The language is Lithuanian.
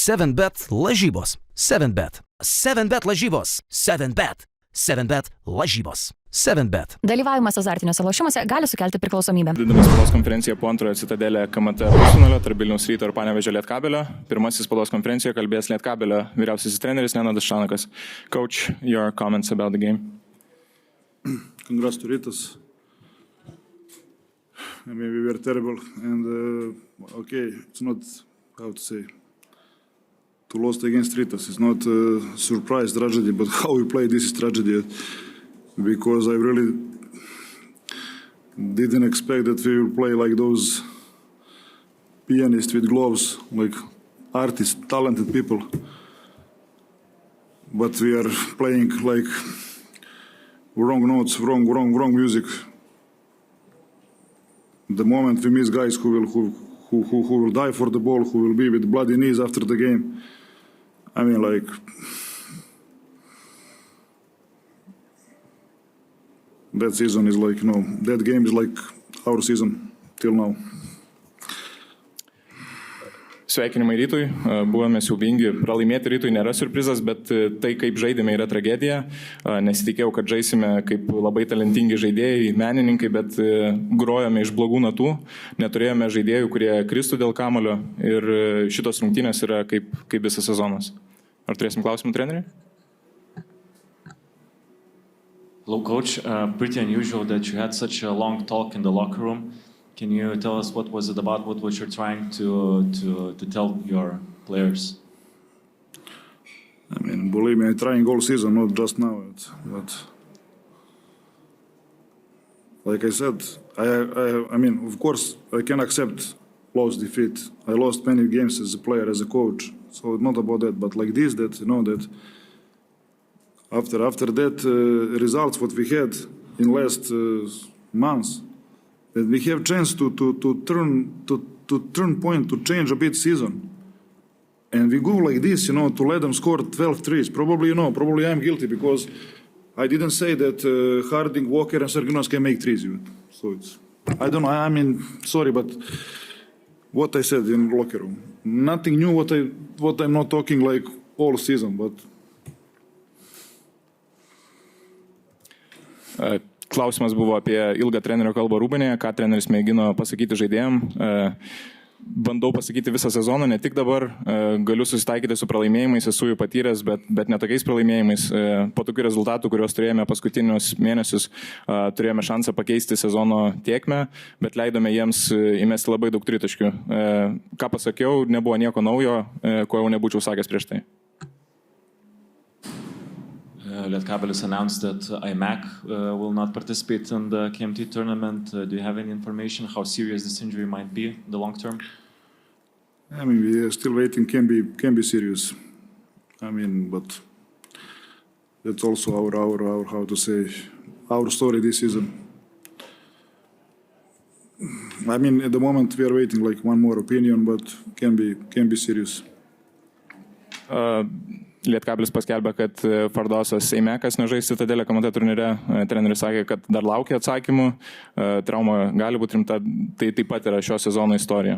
7bet lažybos. 7bet. 7bet lažybos. 7bet. 7bet lažybos. 7bet. Dalyvavimas azartiniuose lošimuose gali sukelti priklausomybę. Didelis spaudos konferencija po antrojo Citadelė KMT pusfinalio tarp Vilniaus Ryto ir Panevėžio Lietkabelio. Pirmasis spaudos konferencijoje kalbės Lietkabelio vyriausiasis treneris Nenadas Šanakas. Coach, your comments about the game. Congrats to Rytas. I mean, we were terrible, and okay, it's not how to say. To lose against Rytas is not a surprise tragedy, but how we play this is tragedy, because I really didn't expect that we will play like those pianists with gloves, like artists, talented people. But we are playing like wrong notes, wrong music. The moment we miss guys who will die for the ball, who will be with bloody knees after the game. I mean, like, that season is like, you know, that game is like our season till now. Sveikinimai Rytui, buvome siaubingi, pralaimėti Rytui nėra surprizas, bet tai, kaip žaidėme, yra tragedija. Nesitikėjau, kad žaisime kaip labai talentingi žaidėjai, menininkai, bet grojome iš blogų natų, neturėjome žaidėjų, kurie kristų dėl kamuolio ir šitos rungtynės yra kaip visas sezonas. Ar turėsim klausimų treneriui? Hello, coach. Pretty unusual that you had such a long talk in the locker room. Can you tell us what was it about? What was you trying to tell your players? I mean, believe me, I'm trying all season, not just now. But like I said, I mean, of course, I can accept loss, defeat. I lost many games as a player, as a coach. So it's not about that. But like this, that you know that after that results what we had in last months. That we have chance to turn point, to change a bit season. And we go like this, you know, to let them score 12 threes. Probably, you know, probably I'm guilty because I didn't say that Harding, Walker and Serginos can make threes. So it's, I don't know, I mean, sorry, but what I said in the locker room. Nothing new, what I'm not talking like all season, but... Klausimas buvo apie ilgą trenerio kalbą rūbinėje, ką treneris mėgino pasakyti žaidėjim. Bandau pasakyti visą sezoną, ne tik dabar, galiu susitaikyti su pralaimėjimais, esu jų patyręs, bet ne tokiais pralaimėjimais. Po tokių rezultatų, kuriuos turėjome paskutinius mėnesius, turėjome šansą pakeisti sezono tiekmę, bet leidome jiems įmesti labai daug tritaškių. Ką pasakiau, nebuvo nieko naujo, ko jau nebūčiau sakęs prieš tai. Lietkabelis announced that IMAC will not participate in the KMT tournament. Do you have any information how serious this injury might be in the long term? I mean, we are still waiting. Can be serious. I mean, but that's also our how to say our story this season. I mean, at the moment we are waiting like one more opinion, but can be serious. Lietkabelis paskelbė, kad Fardosas Eimekas nežais Citadelė KMT turnyre. Treneris sakė, kad dar laukia atsakymų. Trauma gali būti rimta. Tai taip pat yra šio sezono istorija.